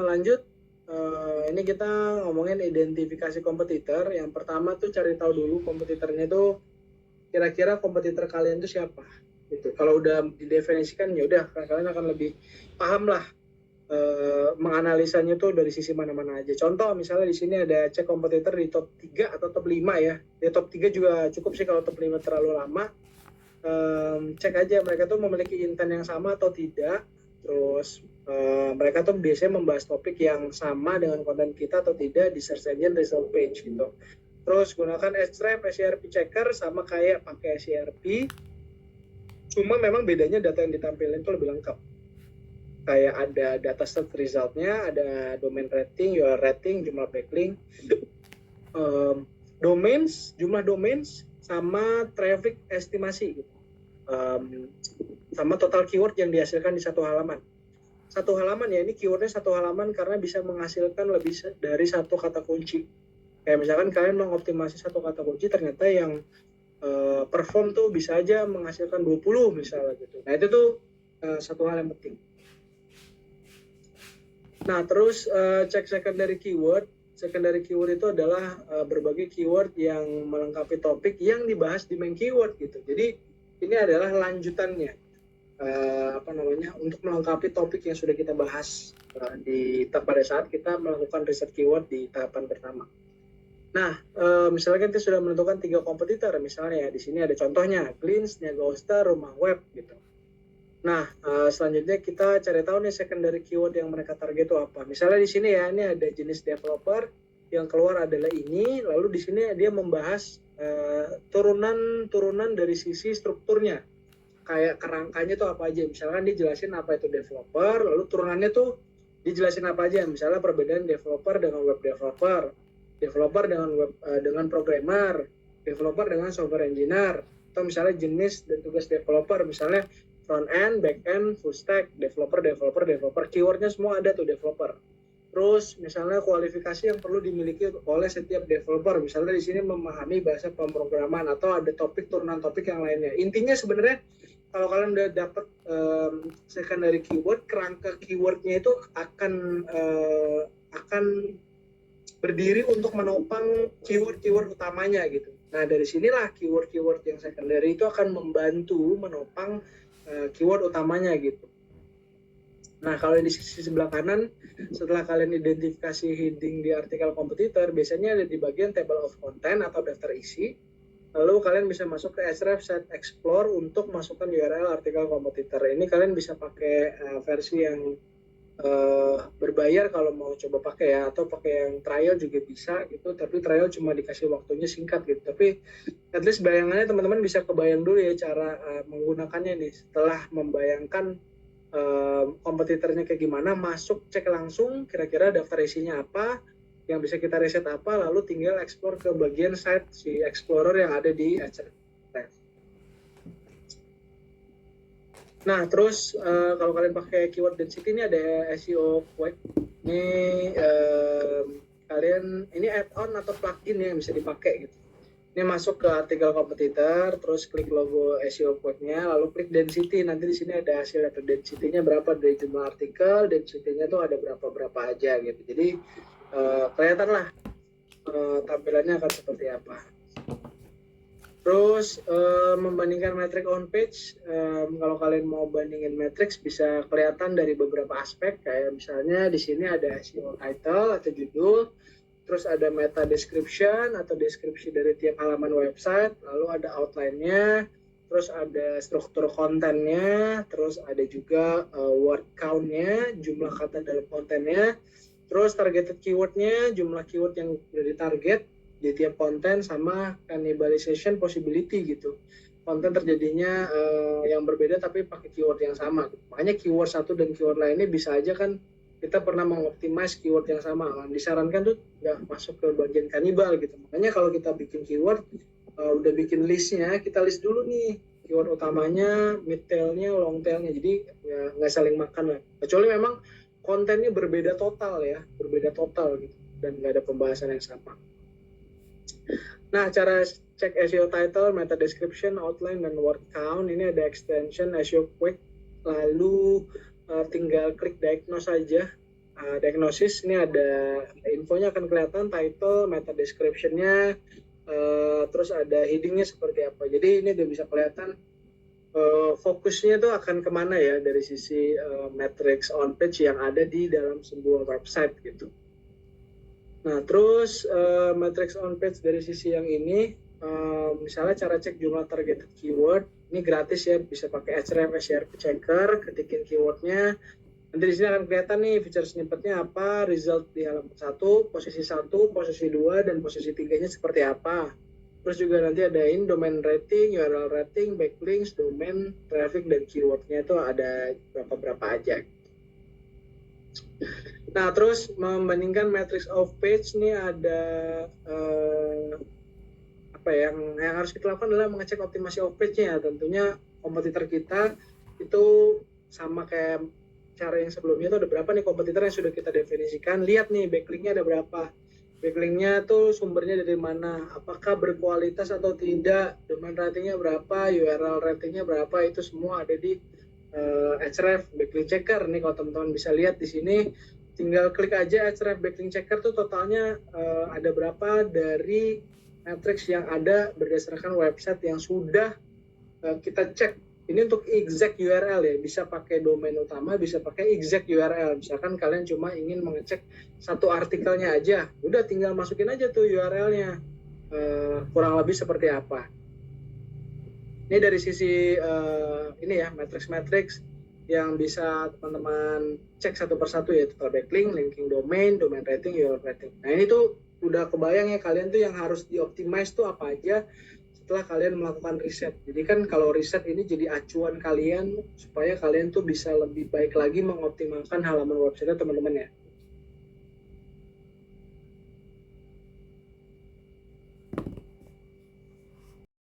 Lanjut. Ini kita ngomongin identifikasi kompetitor. Yang pertama tuh cari tahu dulu kompetitornya tuh kira-kira kompetitor kalian tuh siapa. Gitu. Kalau udah didefinisikan ya udah kalian akan lebih paham lah menganalisanya tuh dari sisi mana-mana aja. Contoh misalnya di sini ada cek kompetitor di top 3 atau top 5 ya. Di top 3 juga cukup sih, kalau top 5 terlalu lama. Cek aja mereka tuh memiliki intent yang sama atau tidak. Terus mereka tuh biasanya membahas topik yang sama dengan konten kita atau tidak di search engine result page gitu. Terus gunakan Ahrefs, SERP checker sama kayak pakai SERP. Cuma memang bedanya data yang ditampilkan itu lebih lengkap. Kayak ada data search resultnya, ada domain rating, URL rating, jumlah backlink, domains, jumlah domains, sama traffic estimasi gitu. Sama total keyword yang dihasilkan di satu halaman. Satu halaman ya, ini keywordnya satu halaman karena bisa menghasilkan lebih dari satu kata kunci. Kayak misalkan kalian mengoptimasi satu kata kunci, ternyata yang perform tuh bisa aja menghasilkan 20 misalnya gitu. Nah itu tuh satu hal yang penting. Nah terus cek secondary keyword. Secondary keyword itu adalah berbagai keyword yang melengkapi topik yang dibahas di main keyword gitu. Jadi ini adalah lanjutannya. Untuk melengkapi topik yang sudah kita bahas pada saat kita melakukan riset keyword di tahapan pertama. Nah, misalnya kita sudah menentukan 3 kompetitor, misalnya ya di sini ada contohnya, Glints, Niaga Hoster, Rumah Web gitu. Nah, selanjutnya kita cari tahu nih secondary keyword yang mereka target itu apa. Misalnya di sini ya, ini ada jenis developer yang keluar adalah ini, lalu di sini dia membahas turunan dari sisi strukturnya. Kayak kerangkanya tuh apa aja. Misalkan dijelasin apa itu developer, lalu turunannya tuh dijelasin apa aja. Misalnya perbedaan developer dengan web developer, developer dengan programmer, developer dengan software engineer, atau misalnya jenis dan tugas developer, misalnya front end, back end, full stack, developer, keywordnya semua ada tuh developer. Terus misalnya kualifikasi yang perlu dimiliki oleh setiap developer, misalnya di sini memahami bahasa pemrograman atau ada topik turunan topik yang lainnya. Intinya sebenarnya kalau kalian udah dapat secondary keyword, kerangka keywordnya itu akan berdiri untuk menopang keyword-keyword utamanya gitu. Nah dari sinilah keyword-keyword yang secondary itu akan membantu menopang keyword utamanya gitu. Nah, kalau di sisi sebelah kanan, setelah kalian identifikasi heading di artikel kompetitor, biasanya ada di bagian table of content atau daftar isi. Lalu kalian bisa masuk ke Ahrefs Site Explore untuk masukkan URL artikel kompetitor. Ini kalian bisa pakai versi yang berbayar kalau mau coba pakai ya, atau pakai yang trial juga bisa gitu. Tapi trial cuma dikasih waktunya singkat gitu. Tapi at least bayangannya teman-teman bisa kebayang dulu ya cara menggunakannya nih. Setelah membayangkan kompetitornya kayak gimana, masuk cek langsung kira-kira daftar isinya apa, yang bisa kita riset apa, lalu tinggal explore ke bagian site si explorer yang ada di Ahrefs. Nah terus kalau kalian pakai keyword density ini ada SEO Quick. Ini kalian ini add-on atau plugin yang bisa dipakai gitu. Ini masuk ke artikel kompetitor, terus klik logo SEO Quick-nya, lalu klik density. Nanti di sini ada hasil atau density-nya berapa dari jumlah artikel, density-nya tuh ada berapa aja gitu. Jadi kelihatan lah tampilannya akan seperti apa. Terus membandingkan metrik on page, kalau kalian mau bandingin matrix bisa kelihatan dari beberapa aspek, kayak misalnya di sini ada SEO title atau judul, terus ada meta description atau deskripsi dari tiap halaman website, lalu ada outline-nya, terus ada struktur kontennya, terus ada juga word count-nya, jumlah kata dalam kontennya, terus targeted keyword-nya, jumlah keyword yang sudah ditarget di tiap konten, sama cannibalization possibility gitu. Konten terjadinya yang berbeda tapi pakai keyword yang sama. Makanya keyword satu dan keyword lainnya bisa aja kan kita pernah mengoptimize keyword yang sama. Disarankan tuh nggak masuk ke bagian kanibal gitu. Makanya kalau kita bikin keyword, udah bikin listnya, kita list dulu nih keyword utamanya, mid tailnya, long tailnya. Jadi nggak saling makan lah. Kecuali memang kontennya berbeda total gitu, dan nggak ada pembahasan yang sama. Nah, cara cek SEO title, meta description, outline, dan word count, ini ada extension SEO Quick. Lalu tinggal klik diagnose saja. Diagnosis ini ada infonya akan kelihatan, title, meta description-nya, terus ada heading-nya seperti apa. Jadi ini udah bisa kelihatan fokusnya tuh akan kemana ya dari sisi matrix on page yang ada di dalam sebuah website gitu. Nah terus matrix on page dari sisi yang ini, misalnya cara cek jumlah targeted keyword, ini gratis ya, bisa pakai Ahrefs SERP Checker, ketikin keywordnya. Nanti di sini akan kelihatan nih feature snippetnya apa, result di halaman 1, posisi 1, posisi 2, dan posisi 3-nya seperti apa. Terus juga nanti adain domain rating, URL rating, backlinks, domain, traffic, dan keywordnya itu ada berapa aja. Nah, terus membandingkan matrix of page nih ada yang harus kita lakukan adalah mengecek optimasi of page-nya. Tentunya kompetitor kita itu sama kayak cara yang sebelumnya itu ada berapa nih kompetitor yang sudah kita definisikan. Lihat nih backlink-nya ada berapa. Backlink-nya tuh sumbernya dari mana, apakah berkualitas atau tidak, domain ratingnya berapa, URL ratingnya berapa, itu semua ada di Ahrefs Backlink Checker. Nih kalau teman-teman bisa lihat di sini, tinggal klik aja Ahrefs Backlink Checker tuh totalnya ada berapa dari matrix yang ada berdasarkan website yang sudah kita cek. Ini untuk exact URL ya, bisa pakai domain utama, bisa pakai exact URL. Misalkan kalian cuma ingin mengecek satu artikelnya aja, udah tinggal masukin aja tuh URL-nya, kurang lebih seperti apa. Ini dari sisi ini ya, matrix yang bisa teman-teman cek satu persatu ya, total backlink, linking domain, domain rating, URL rating. Nah ini tuh udah kebayang ya kalian tuh yang harus di-optimize tuh apa aja setelah kalian melakukan riset. Jadi kan kalau riset ini jadi acuan kalian supaya kalian tuh bisa lebih baik lagi mengoptimalkan halaman website teman-teman ya.